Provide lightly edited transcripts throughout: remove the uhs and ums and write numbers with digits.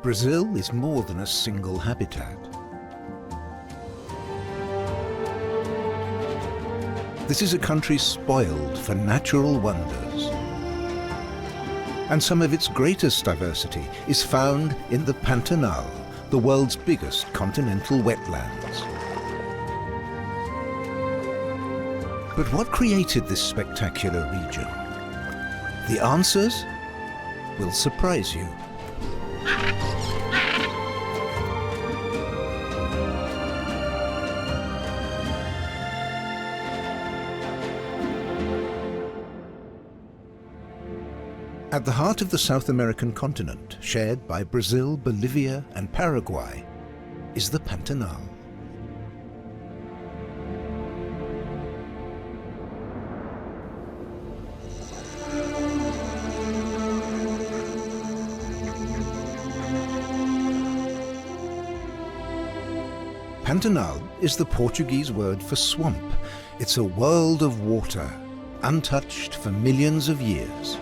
Brazil is more than a single habitat. This is a country spoiled for natural wonders. And some of its greatest diversity is found in the Pantanal, the world's biggest continental wetlands. But what created this spectacular region? The answers will surprise you. At the heart of the South American continent, shared by Brazil, Bolivia, and Paraguay, is the Pantanal. Pantanal is the Portuguese word for swamp. It's a world of water, untouched for millions of years.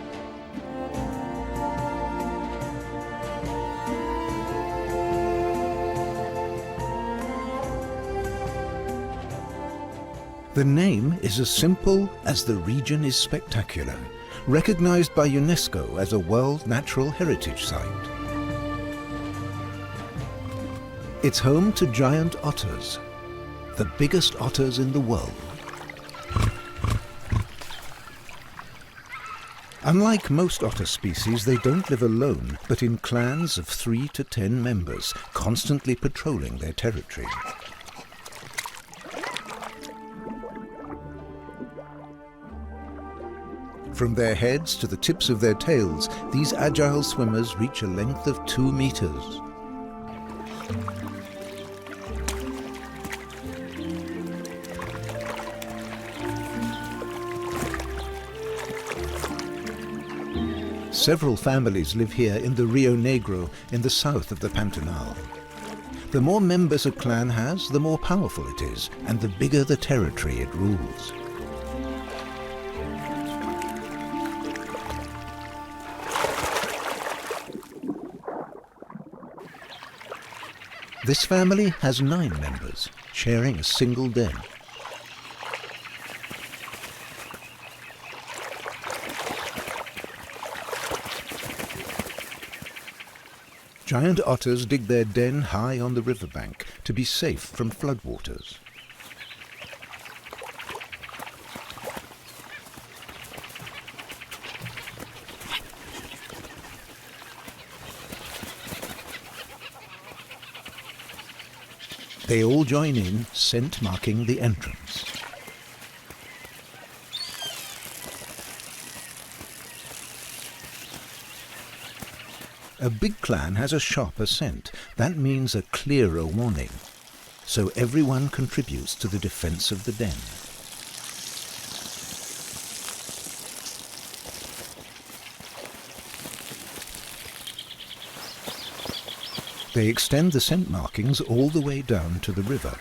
The name is as simple as the region is spectacular, recognized by UNESCO as a World Natural Heritage Site. It's home to giant otters, the biggest otters in the world. Unlike most otter species, they don't live alone, but in clans of 3 to 10 members, constantly patrolling their territory. From their heads to the tips of their tails, these agile swimmers reach a length of 2 meters. Several families live here in the Rio Negro in the south of the Pantanal. The more members a clan has, the more powerful it is, and the bigger the territory it rules. This family has 9 members, sharing a single den. Giant otters dig their den high on the riverbank to be safe from floodwaters. They all join in, scent marking the entrance. A big clan has a sharper scent. That means a clearer warning. So everyone contributes to the defense of the den. They extend the scent markings all the way down to the river.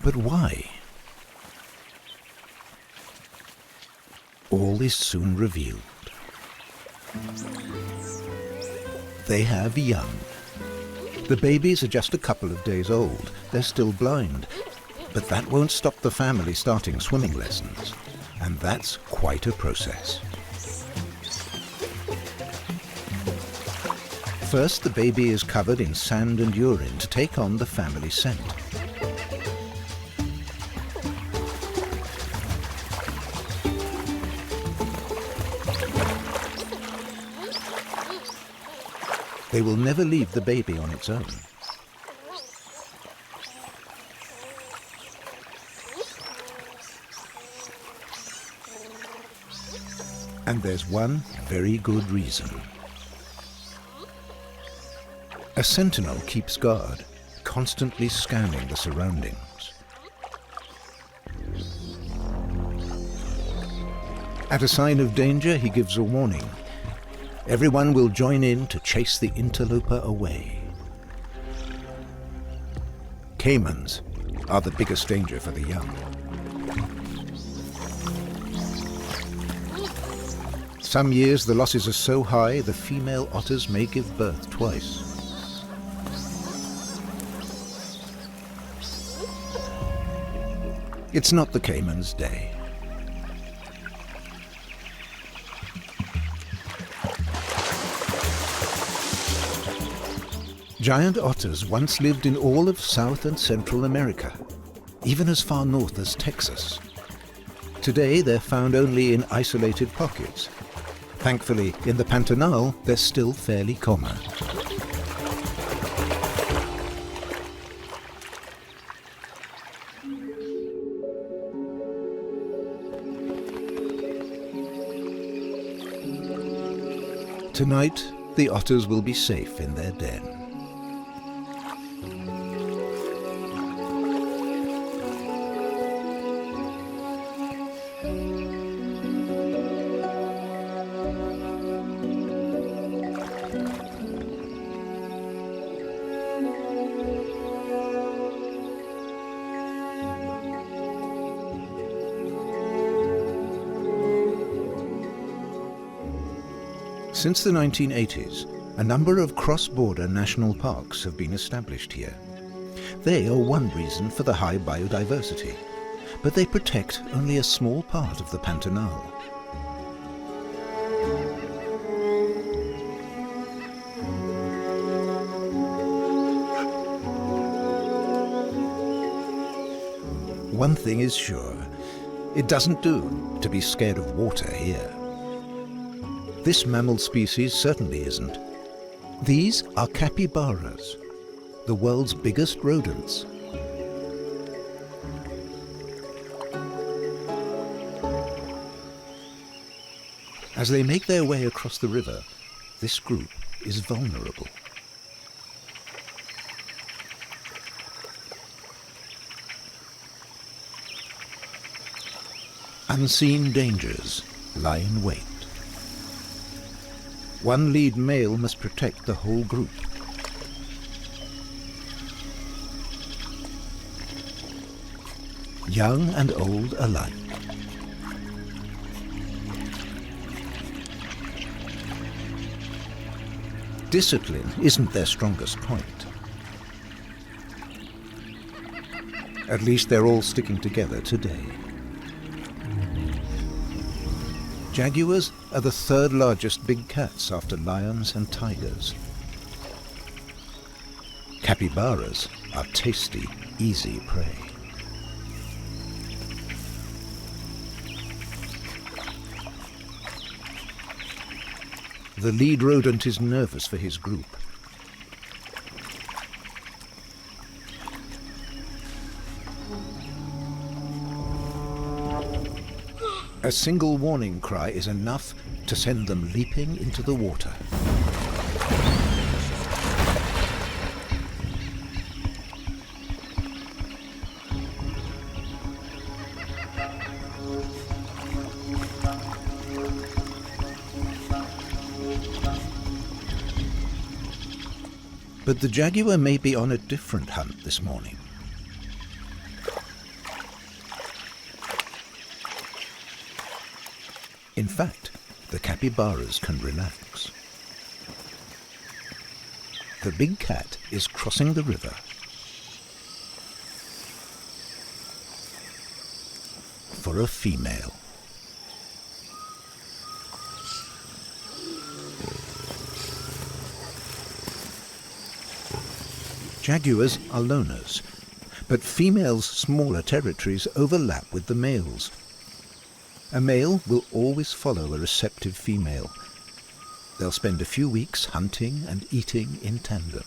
But why? All is soon revealed. They have young. The babies are just a couple of days old. They're still blind. But that won't stop the family starting swimming lessons. And that's quite a process. First, the baby is covered in sand and urine to take on the family scent. They will never leave the baby on its own. And there's one very good reason. A sentinel keeps guard, constantly scanning the surroundings. At a sign of danger, he gives a warning. Everyone will join in to chase the interloper away. Caimans, are the biggest danger for the young. Some years the losses are so high the female otters may give birth twice. It's not the caiman's day. Giant otters once lived in all of South and Central America, even as far north as Texas. Today they're found only in isolated pockets. Thankfully, in the Pantanal, they're still fairly common. Tonight, the otters will be safe in their den. Since the 1980s, a number of cross-border national parks have been established here. They are one reason for the high biodiversity, but they protect only a small part of the Pantanal. One thing is sure, it doesn't do to be scared of water here. This mammal species certainly isn't. These are capybaras, the world's biggest rodents. As they make their way across the river, this group is vulnerable. Unseen dangers lie in wait. One lead male must protect the whole group. Young and old alike. Discipline isn't their strongest point. At least they're all sticking together today. Jaguars are the third largest big cats after lions and tigers. Capybaras are tasty, easy prey. The lead rodent is nervous for his group. A single warning cry is enough to send them leaping into the water. But the jaguar may be on a different hunt this morning. In fact, the capybaras can relax. The big cat is crossing the river. For a female. Jaguars are loners, but females' smaller territories overlap with the males. A male will always follow a receptive female. They'll spend a few weeks hunting and eating in tandem.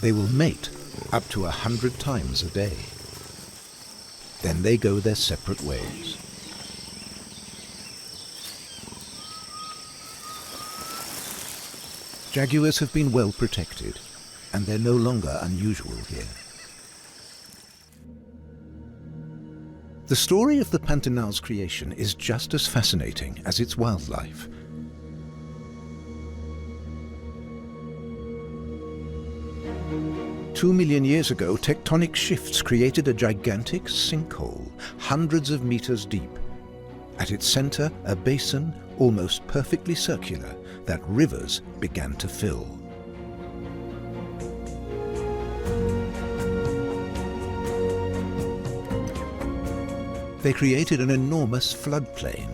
They will mate up to 100 times a day. Then they go their separate ways. Jaguars have been well protected, and they're no longer unusual here. The story of the Pantanal's creation is just as fascinating as its wildlife. 2 million years ago, tectonic shifts created a gigantic sinkhole, hundreds of meters deep. At its center, a basin almost perfectly circular that rivers began to fill. They created an enormous floodplain.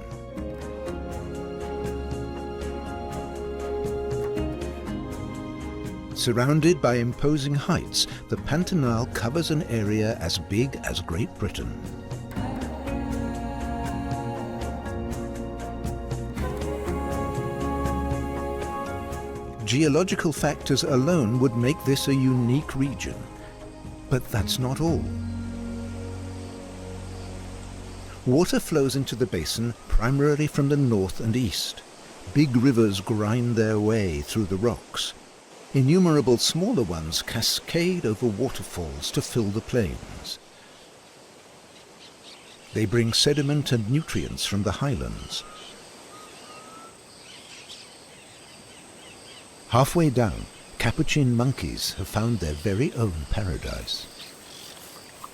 Surrounded by imposing heights, the Pantanal covers an area as big as Great Britain. Geological factors alone would make this a unique region, but that's not all. Water flows into the basin primarily from the north and east. Big rivers grind their way through the rocks. Innumerable smaller ones cascade over waterfalls to fill the plains. They bring sediment and nutrients from the highlands. Halfway down, capuchin monkeys have found their very own paradise.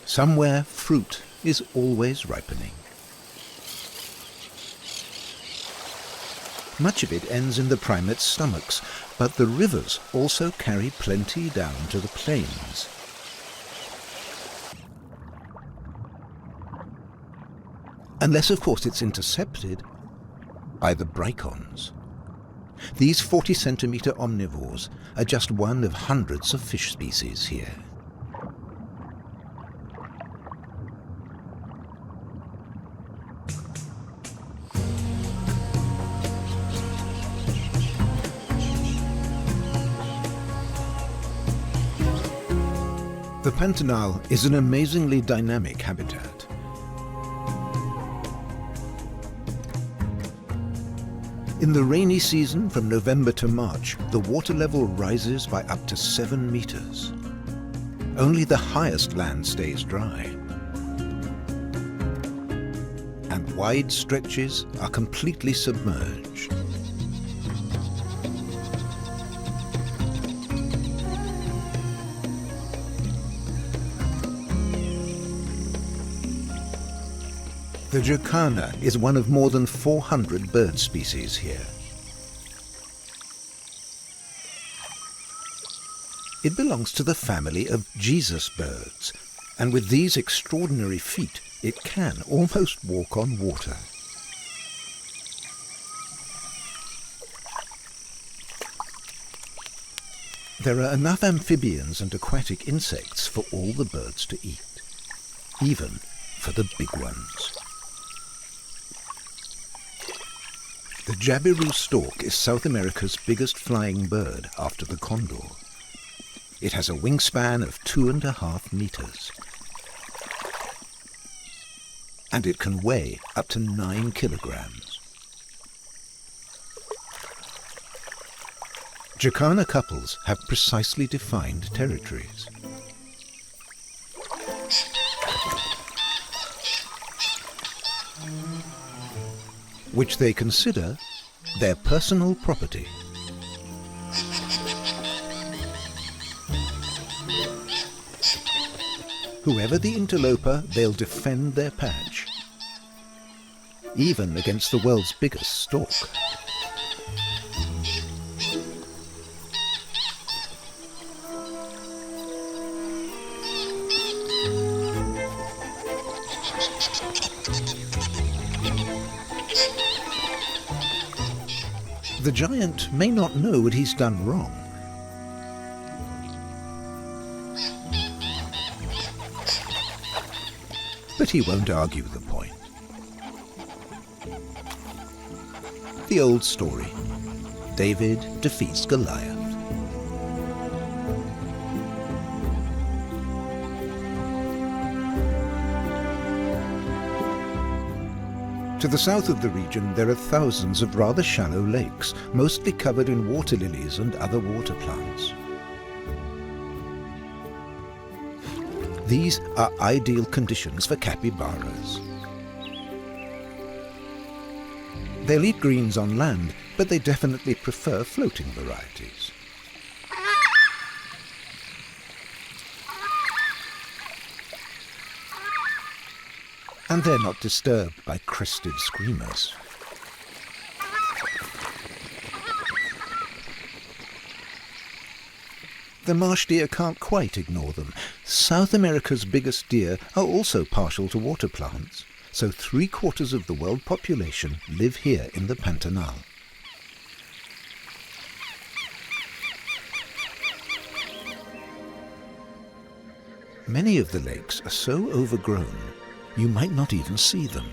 Somewhere, fruit is always ripening. Much of it ends in the primates' stomachs, but the rivers also carry plenty down to the plains. Unless, of course, it's intercepted by the bracons. These 40-centimeter omnivores are just one of hundreds of fish species here. The Pantanal is an amazingly dynamic habitat. In the rainy season from November to March, the water level rises by up to 7 meters. Only the highest land stays dry. And wide stretches are completely submerged. The jacana is one of more than 400 bird species here. It belongs to the family of Jesus birds, and with these extraordinary feet, it can almost walk on water. There are enough amphibians and aquatic insects for all the birds to eat, even for the big ones. The jabiru stork is South America's biggest flying bird after the condor. It has a wingspan of 2.5 meters. And it can weigh up to 9 kilograms. Jacana couples have precisely defined territories. Which they consider their personal property. Whoever the interloper, they'll defend their patch, even against the world's biggest stork. The giant may not know what he's done wrong. But he won't argue the point. The old story. David defeats Goliath. To the south of the region, there are thousands of rather shallow lakes, mostly covered in water lilies and other water plants. These are ideal conditions for capybaras. They'll eat greens on land, but they definitely prefer floating varieties. and they're not disturbed by crested screamers. The marsh deer can't quite ignore them. South America's biggest deer are also partial to water plants, so 3/4 of the world population live here in the Pantanal. Many of the lakes are so overgrown, you might not even see them.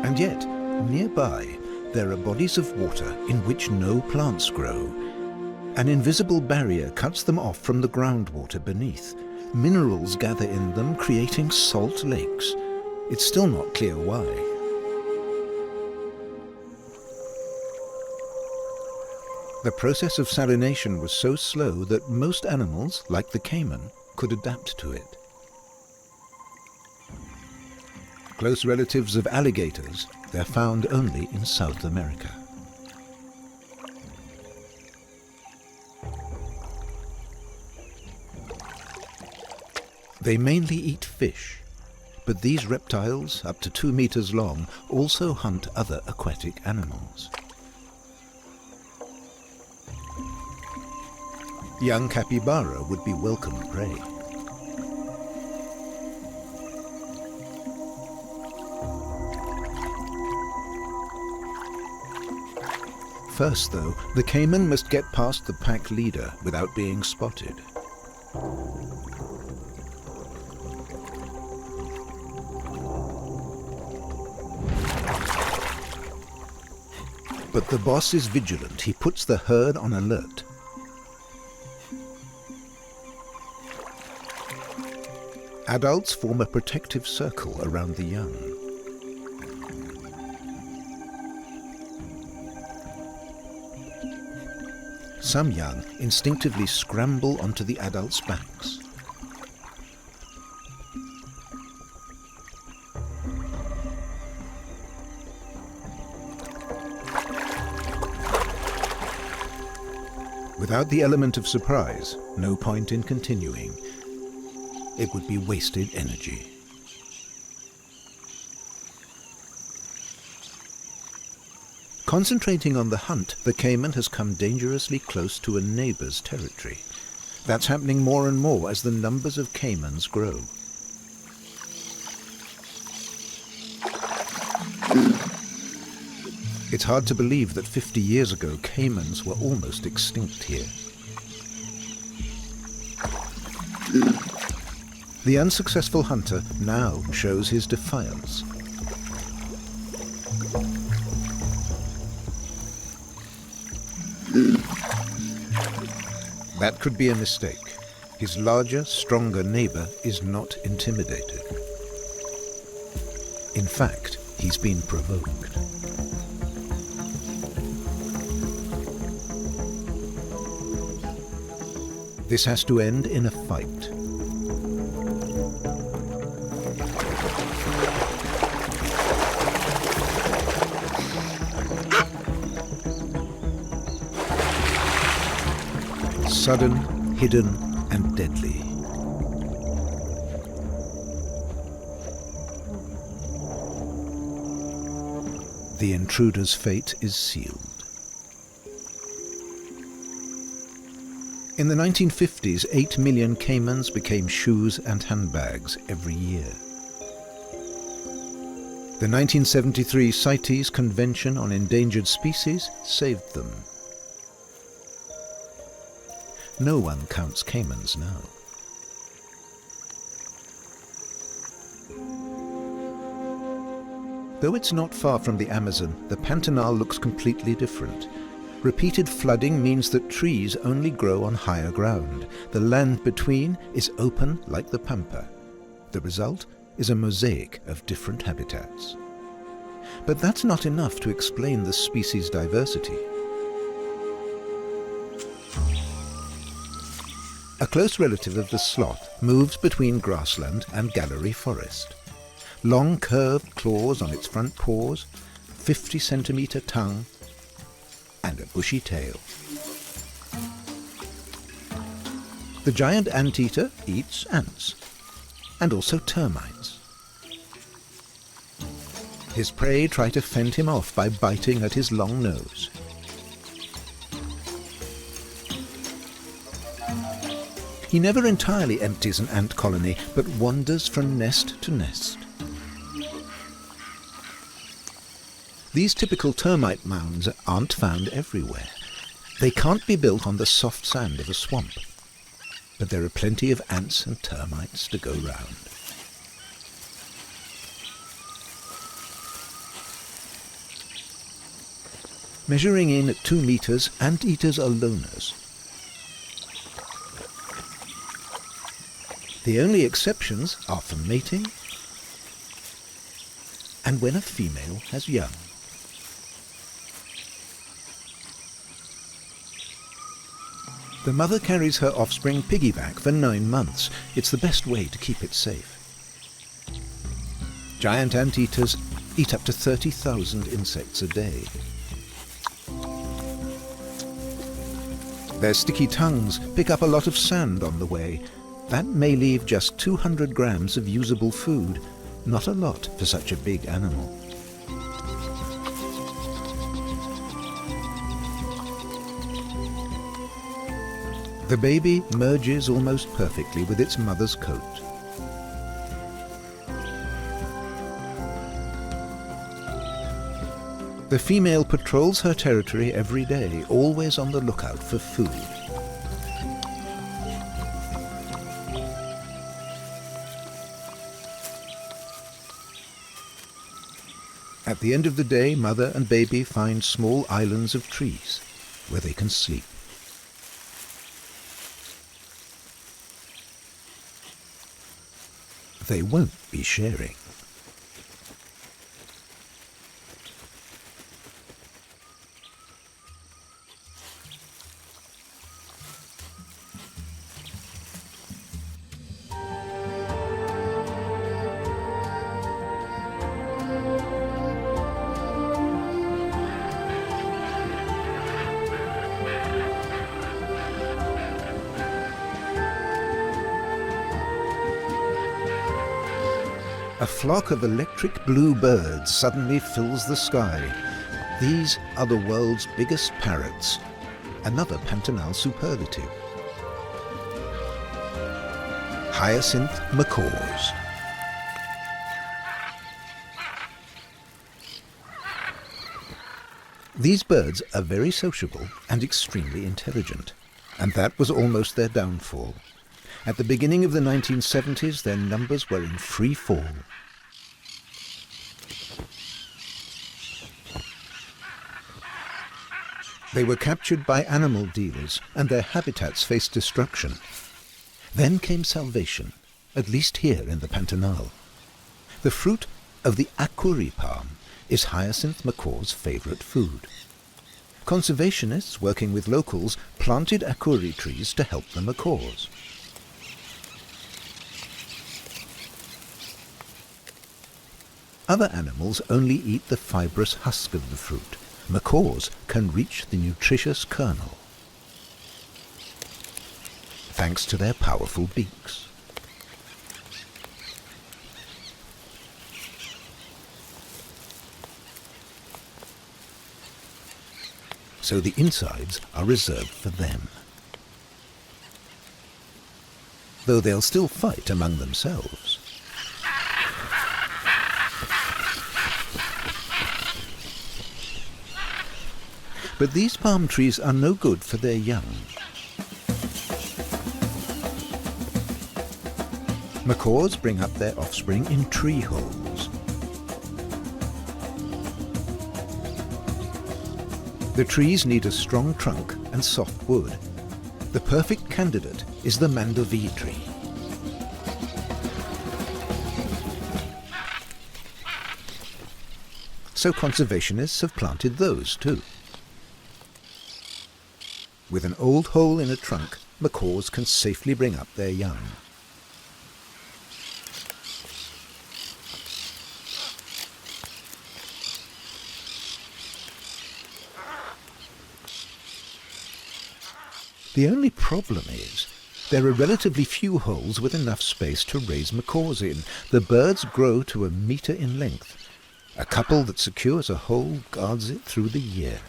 And yet, nearby, there are bodies of water in which no plants grow. An invisible barrier cuts them off from the groundwater beneath. Minerals gather in them, creating salt lakes. It's still not clear why. The process of salination was so slow that most animals, like the caiman, could adapt to it. Close relatives of alligators, they're found only in South America. They mainly eat fish, but these reptiles, up to 2 meters long, also hunt other aquatic animals. Young capybara would be welcome prey. First, though, the caiman must get past the pack leader without being spotted. But the boss is vigilant. He puts the herd on alert. Adults form a protective circle around the young. Some young instinctively scramble onto the adults' backs. Without the element of surprise, no point in continuing. It would be wasted energy. Concentrating on the hunt, the caiman has come dangerously close to a neighbor's territory. That's happening more and more as the numbers of caimans grow. It's hard to believe that 50 years ago caimans were almost extinct here. The unsuccessful hunter now shows his defiance. That could be a mistake. His larger, stronger neighbor is not intimidated. In fact, he's been provoked. This has to end in a fight. Sudden, hidden, and deadly. The intruder's fate is sealed. In the 1950s, 8 million caimans became shoes and handbags every year. The 1973 CITES Convention on Endangered Species saved them. No one counts caimans now. Though it's not far from the Amazon, the Pantanal looks completely different. Repeated flooding means that trees only grow on higher ground. The land between is open like the pampa. The result is a mosaic of different habitats. But that's not enough to explain the species diversity. A close relative of the sloth moves between grassland and gallery forest. Long curved claws on its front paws, 50-centimeter tongue, and a bushy tail. The giant anteater eats ants, and also termites. His prey try to fend him off by biting at his long nose. He never entirely empties an ant colony, but wanders from nest to nest. These typical termite mounds aren't found everywhere. They can't be built on the soft sand of a swamp. But there are plenty of ants and termites to go round. Measuring in at 2 meters, anteaters are loners. The only exceptions are for mating and when a female has young. The mother carries her offspring piggyback for 9 months. It's the best way to keep it safe. Giant anteaters eat up to 30,000 insects a day. Their sticky tongues pick up a lot of sand on the way. That may leave just 200 grams of usable food. Not a lot for such a big animal. The baby merges almost perfectly with its mother's coat. The female patrols her territory every day, always on the lookout for food. At the end of the day, mother and baby find small islands of trees where they can sleep. They won't be sharing. A flock of electric blue birds suddenly fills the sky. These are the world's biggest parrots, another Pantanal superlative. Hyacinth macaws. These birds are very sociable and extremely intelligent, and that was almost their downfall. At the beginning of the 1970s, their numbers were in free fall. They were captured by animal dealers, and their habitats faced destruction. Then came salvation, at least here in the Pantanal. The fruit of the aquari palm is hyacinth macaw's favourite food. Conservationists working with locals planted aquari trees to help the macaws. Other animals only eat the fibrous husk of the fruit. Macaws can reach the nutritious kernel, thanks to their powerful beaks. So the insides are reserved for them, though they'll still fight among themselves. But these palm trees are no good for their young. Macaws bring up their offspring in tree holes. The trees need a strong trunk and soft wood. The perfect candidate is the mandovee tree. So conservationists have planted those too. With an old hole in a trunk, macaws can safely bring up their young. The only problem is there are relatively few holes with enough space to raise macaws in. The birds grow to 1 metre in length. A couple that secures a hole guards it through the year.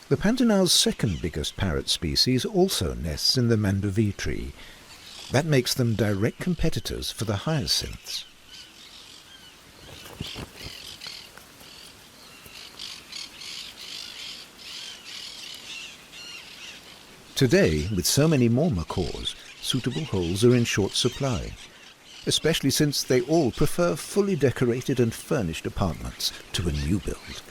The Pantanal's second biggest parrot species also nests in the mandovi tree. That makes them direct competitors for the hyacinths. Today, with so many more macaws, suitable holes are in short supply, especially since they all prefer fully decorated and furnished apartments to a new build.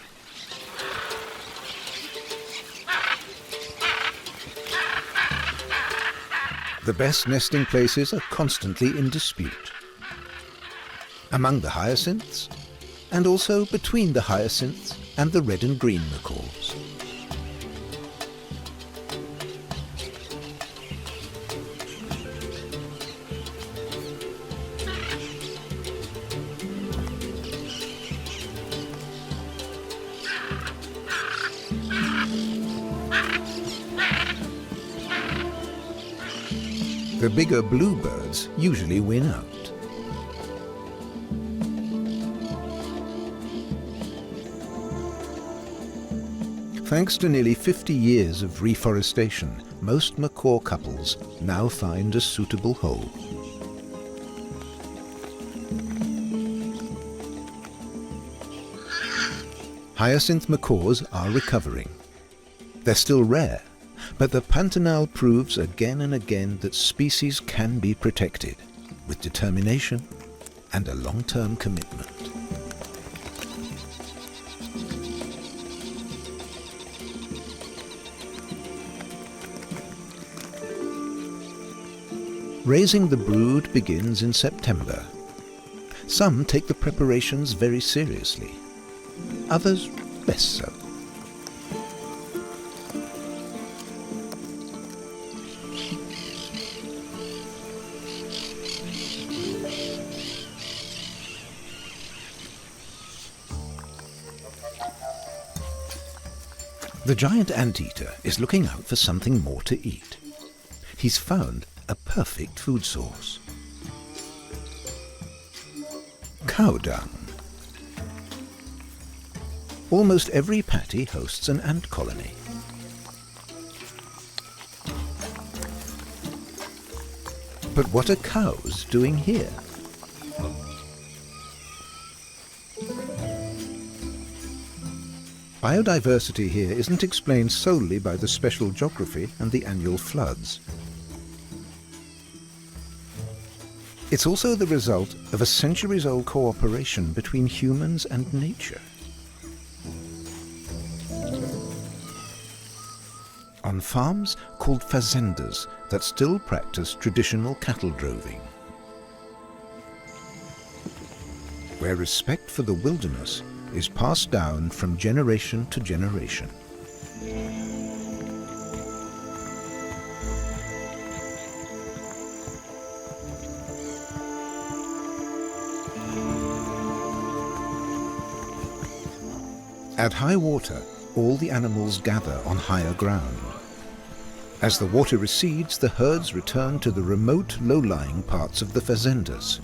The best nesting places are constantly in dispute. Among the hyacinths, and also between the hyacinths and the red and green macaws. The bigger bluebirds usually win out. Thanks to nearly 50 years of reforestation, most macaw couples now find a suitable hole. Hyacinth macaws are recovering. They're still rare, but the Pantanal proves again and again that species can be protected with determination and a long-term commitment. Raising the brood begins in September. Some take the preparations very seriously, others less so. The giant anteater is looking out for something more to eat. He's found a perfect food source. Cow dung. Almost every patty hosts an ant colony. But what are cows doing here? Biodiversity here isn't explained solely by the special geography and the annual floods. It's also the result of a centuries-old cooperation between humans and nature. On farms called fazendas that still practice traditional cattle droving, where respect for the wilderness is passed down from generation to generation. At high water, all the animals gather on higher ground. As the water recedes, the herds return to the remote, low-lying parts of the fazendas.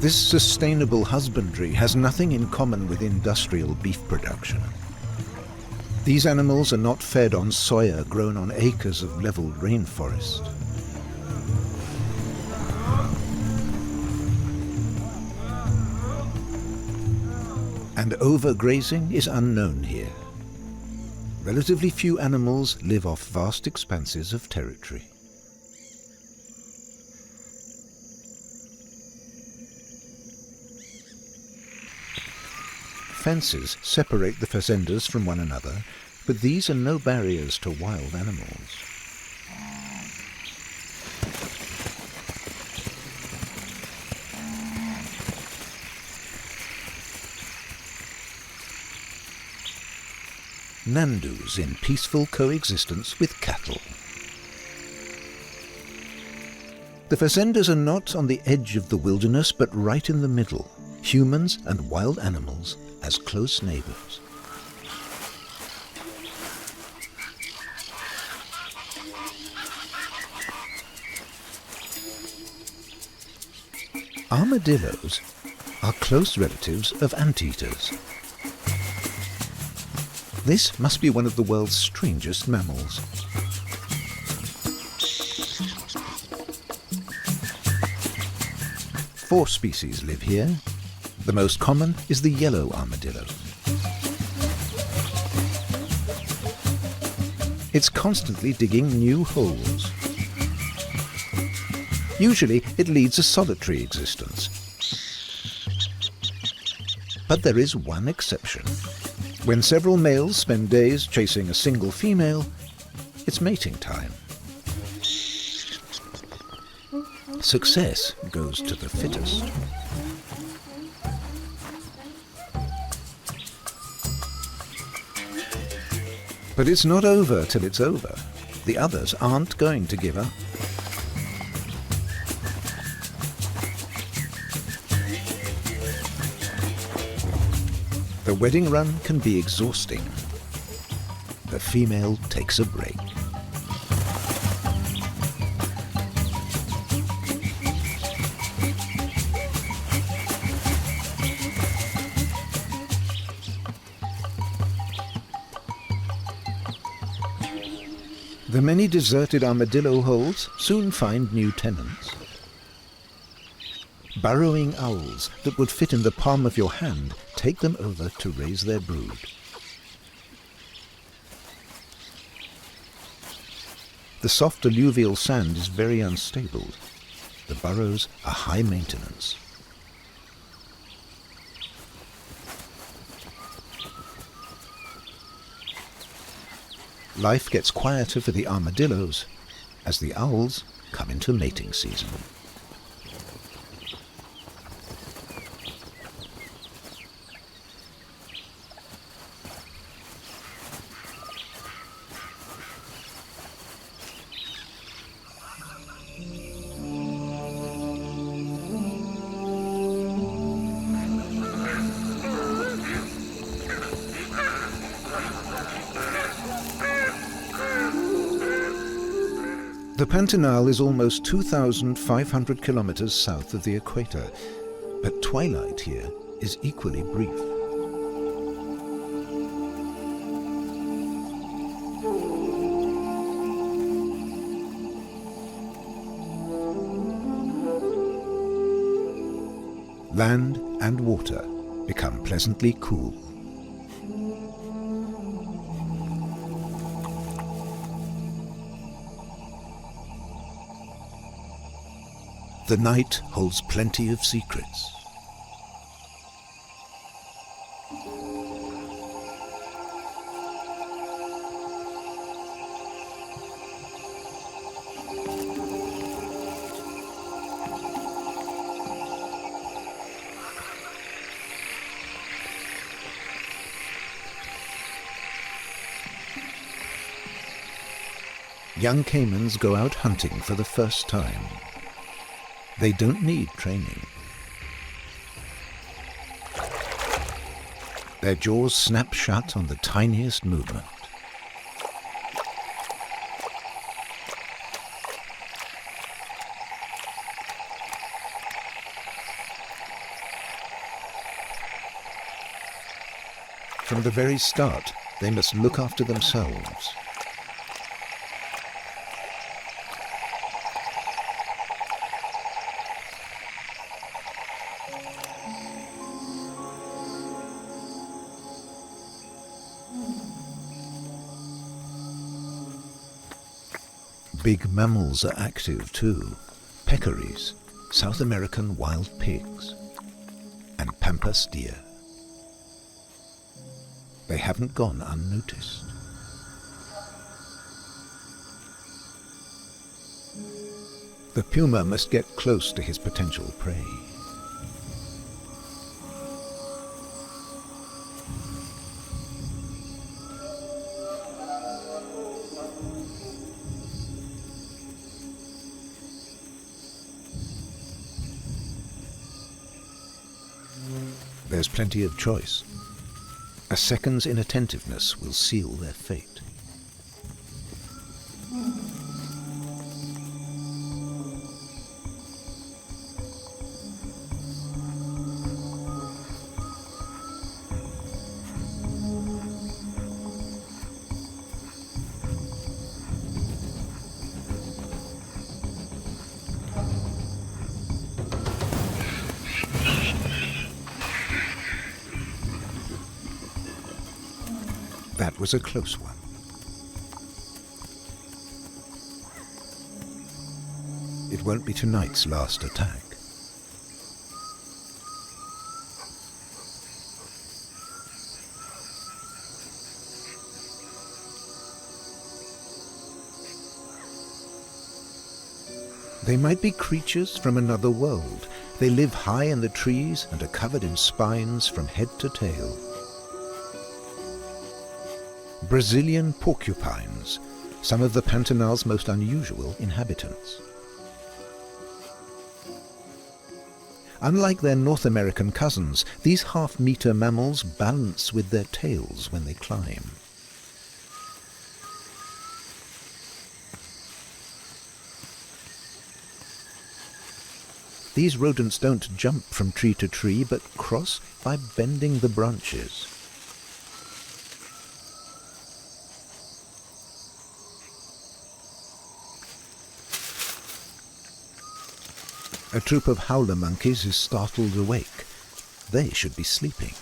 This sustainable husbandry has nothing in common with industrial beef production. These animals are not fed on soya grown on acres of leveled rainforest. And overgrazing is unknown here. Relatively few animals live off vast expanses of territory. Fences separate the fazendas from one another, but these are no barriers to wild animals. nandus in peaceful coexistence with cattle. The fazendas are not on the edge of the wilderness, but right in the middle, humans and wild animals as close neighbors. Armadillos are close relatives of anteaters. This must be one of the world's strangest mammals. Four species live here. The most common is the yellow armadillo. It's constantly digging new holes. Usually it leads a solitary existence. But there is one exception. When several males spend days chasing a single female, it's mating time. Success goes to the fittest. But it's not over till it's over. The others aren't going to give up. The wedding run can be exhausting. The female takes a break. The many deserted armadillo holes soon find new tenants. Burrowing owls that would fit in the palm of your hand take them over to raise their brood. The soft alluvial sand is very unstable. The burrows are high maintenance. Life gets quieter for the armadillos as the owls come into mating season. The Pantanal is almost 2,500 kilometers south of the equator, but twilight here is equally brief. Land and water become pleasantly cool. The night holds plenty of secrets. Young caimans go out hunting for the first time. They don't need training. Their jaws snap shut on the tiniest movement. From the very start, they must look after themselves. Big mammals are active too. Peccaries, South American wild pigs, and pampas deer. They haven't gone unnoticed. The puma must get close to his potential prey. There's plenty of choice. A second's inattentiveness will seal their fate. That was a close one. It won't be tonight's last attack. They might be creatures from another world. They live high in the trees and are covered in spines from head to tail. Brazilian porcupines, some of the Pantanal's most unusual inhabitants. Unlike their North American cousins, these half-meter mammals balance with their tails when they climb. These rodents don't jump from tree to tree, but cross by bending the branches. A troop of howler monkeys is startled awake. They should be sleeping.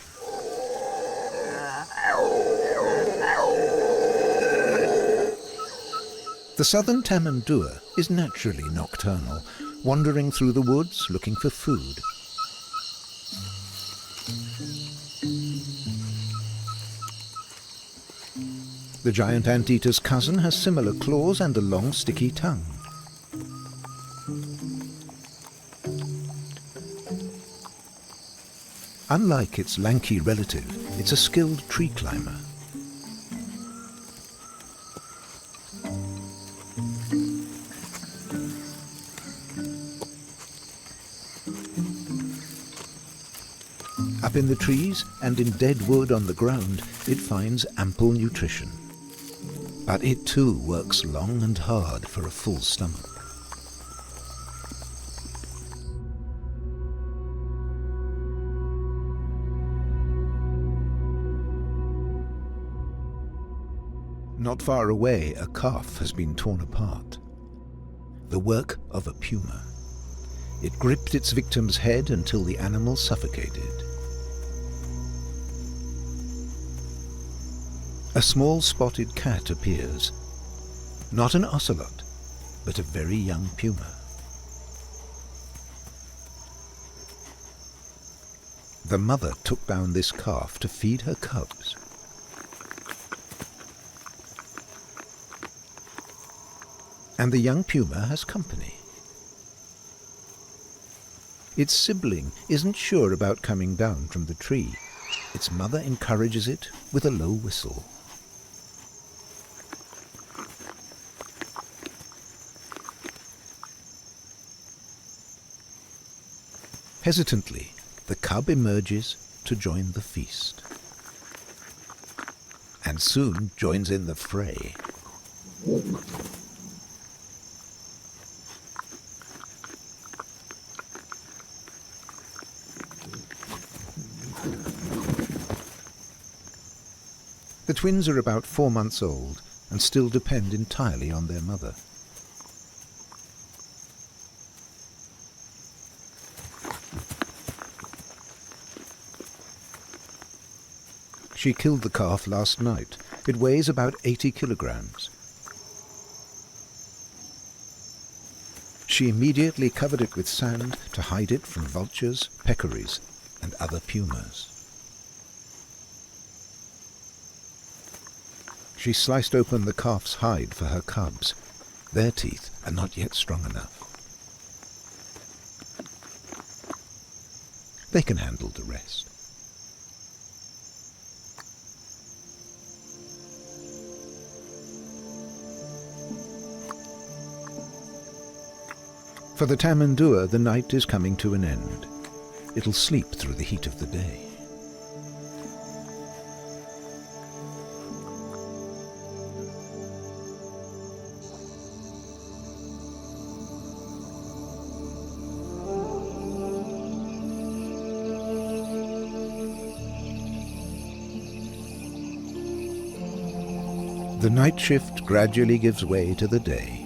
The southern tamandua is naturally nocturnal, wandering through the woods looking for food. The giant anteater's cousin has similar claws and a long, sticky tongue. Unlike its lanky relative, it's a skilled tree climber. Up in the trees and in dead wood on the ground, it finds ample nutrition. But it too works long and hard for a full stomach. Not far away, a calf has been torn apart. The work of a puma. It gripped its victim's head until the animal suffocated. A small spotted cat appears. Not an ocelot, but a very young puma. The mother took down this calf to feed her cubs. And the young puma has company. Its sibling isn't sure about coming down from the tree. Its mother encourages it with a low whistle. Hesitantly, the cub emerges to join the feast. And soon joins in the fray. The twins are about 4 months old and still depend entirely on their mother. She killed the calf last night. It weighs about 80 kilograms. She immediately covered it with sand to hide it from vultures, peccaries, and other pumas. She sliced open the calf's hide for her cubs. Their teeth are not yet strong enough. They can handle the rest. For the tamandua, the night is coming to an end. It'll sleep through the heat of the day. The night shift gradually gives way to the day.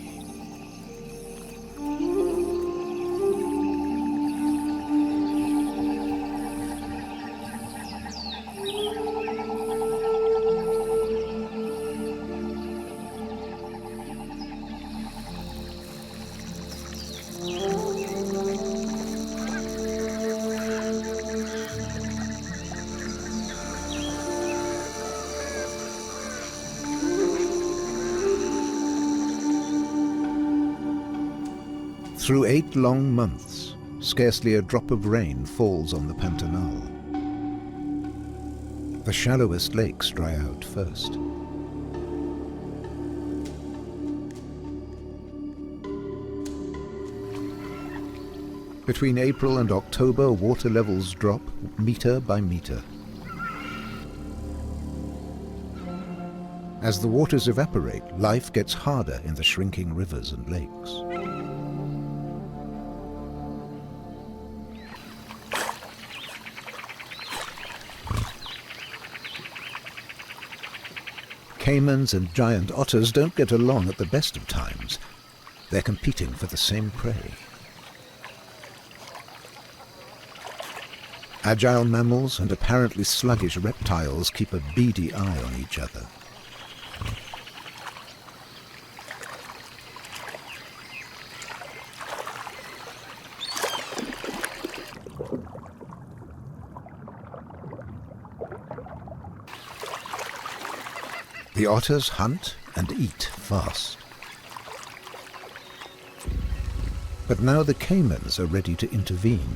Through 8 long months, scarcely a drop of rain falls on the Pantanal. The shallowest lakes dry out first. Between April and October, water levels drop meter by meter. As the waters evaporate, life gets harder in the shrinking rivers and lakes. Caimans and giant otters don't get along at the best of times. They're competing for the same prey. Agile mammals and apparently sluggish reptiles keep a beady eye on each other. The otters hunt and eat fast. But now the caimans are ready to intervene.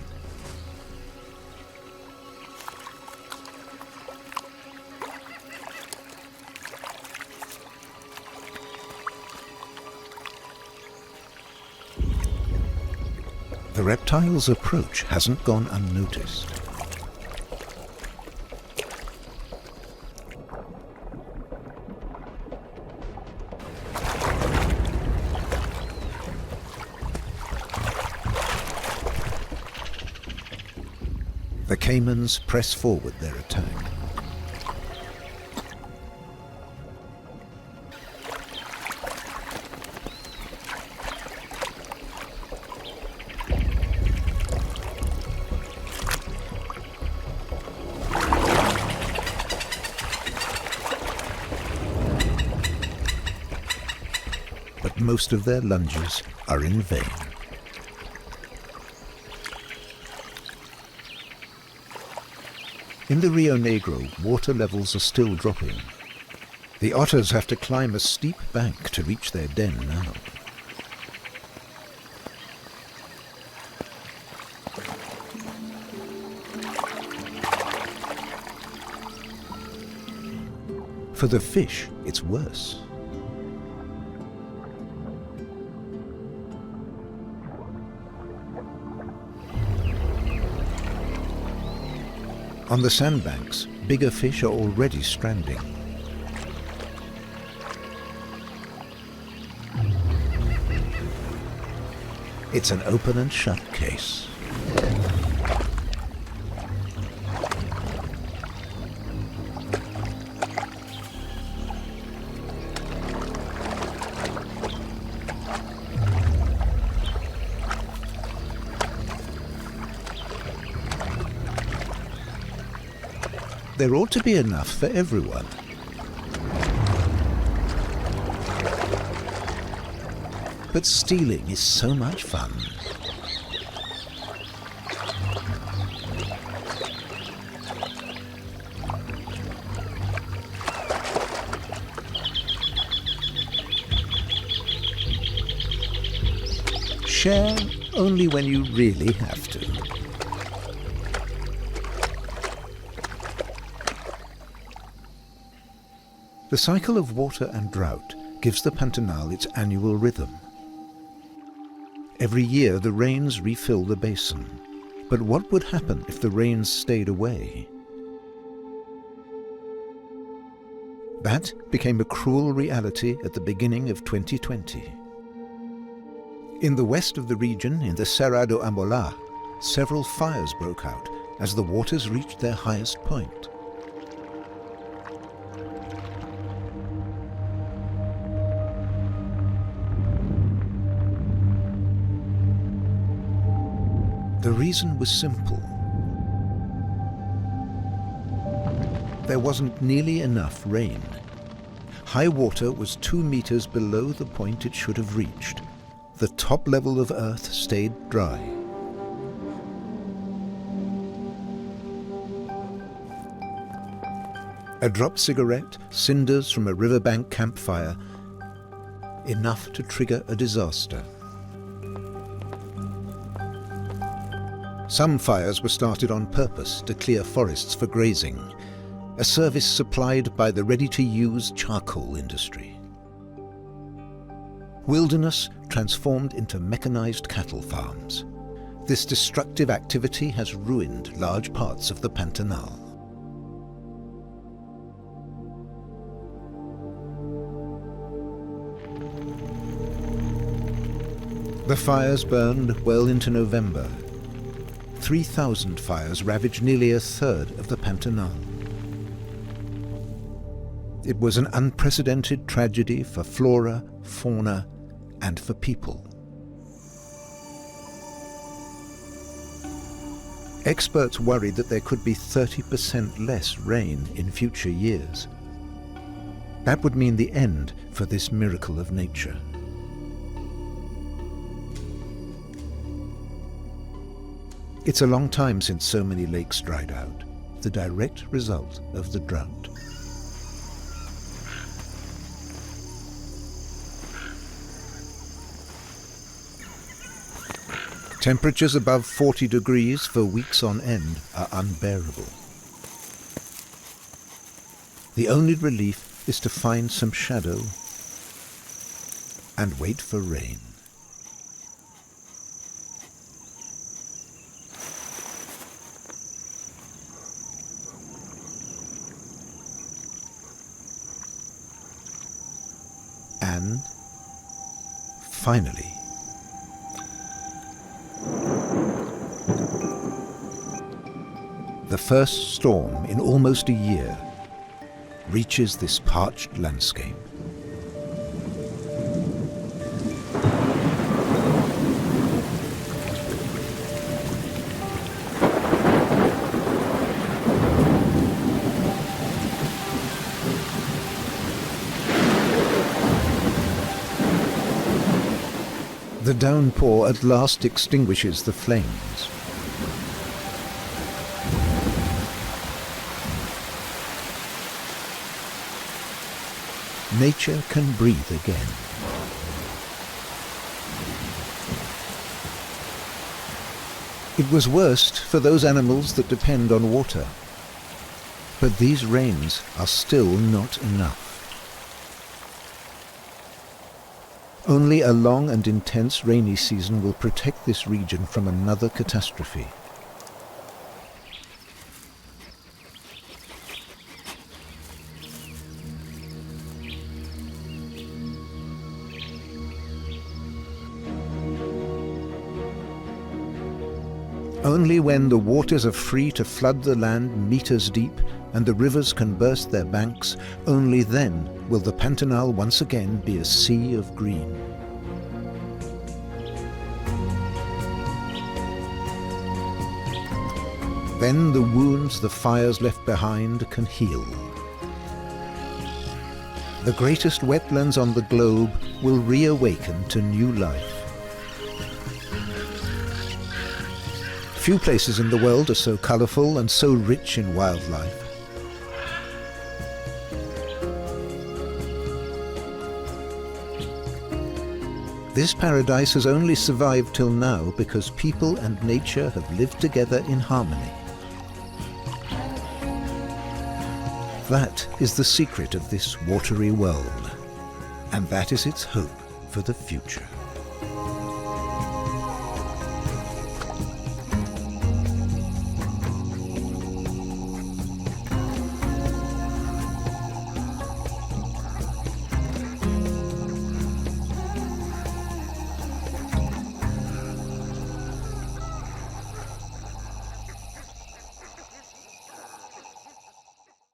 The reptile's approach hasn't gone unnoticed. The caimans press forward their attack. But most of their lunges are in vain. In the Rio Negro, water levels are still dropping. The otters have to climb a steep bank to reach their den now. For the fish, it's worse. On the sandbanks, bigger fish are already stranding. It's an open and shut case. There ought to be enough for everyone. But stealing is so much fun. Share only when you really have to. The cycle of water and drought gives the Pantanal its annual rhythm. Every year the rains refill the basin. But what would happen if the rains stayed away? That became a cruel reality at the beginning of 2020. In the west of the region, in the Serra do Amolá, several fires broke out as the waters reached their highest point. The reason was simple. There wasn't nearly enough rain. High water was 2 meters below the point it should have reached. The top level of Earth stayed dry. A dropped cigarette, cinders from a riverbank campfire, enough to trigger a disaster. Some fires were started on purpose to clear forests for grazing, a service supplied by the ready-to-use charcoal industry. Wilderness transformed into mechanized cattle farms. This destructive activity has ruined large parts of the Pantanal. The fires burned well into November. 3,000 fires ravaged nearly a third of the Pantanal. It was an unprecedented tragedy for flora, fauna, and for people. Experts worried that there could be 30% less rain in future years. That would mean the end for this miracle of nature. It's a long time since so many lakes dried out, the direct result of the drought. Temperatures above 40 degrees for weeks on end are unbearable. The only relief is to find some shadow and wait for rain. And finally, the first storm in almost a year reaches this parched landscape. The downpour at last extinguishes the flames. Nature can breathe again. It was worst for those animals that depend on water. But these rains are still not enough. Only a long and intense rainy season will protect this region from another catastrophe. Only when the waters are free to flood the land meters deep and the rivers can burst their banks, only then will the Pantanal once again be a sea of green. Then the wounds the fires left behind can heal. The greatest wetlands on the globe will reawaken to new life. Few places in the world are so colourful and so rich in wildlife. This paradise has only survived till now because people and nature have lived together in harmony. That is the secret of this watery world, and that is its hope for the future.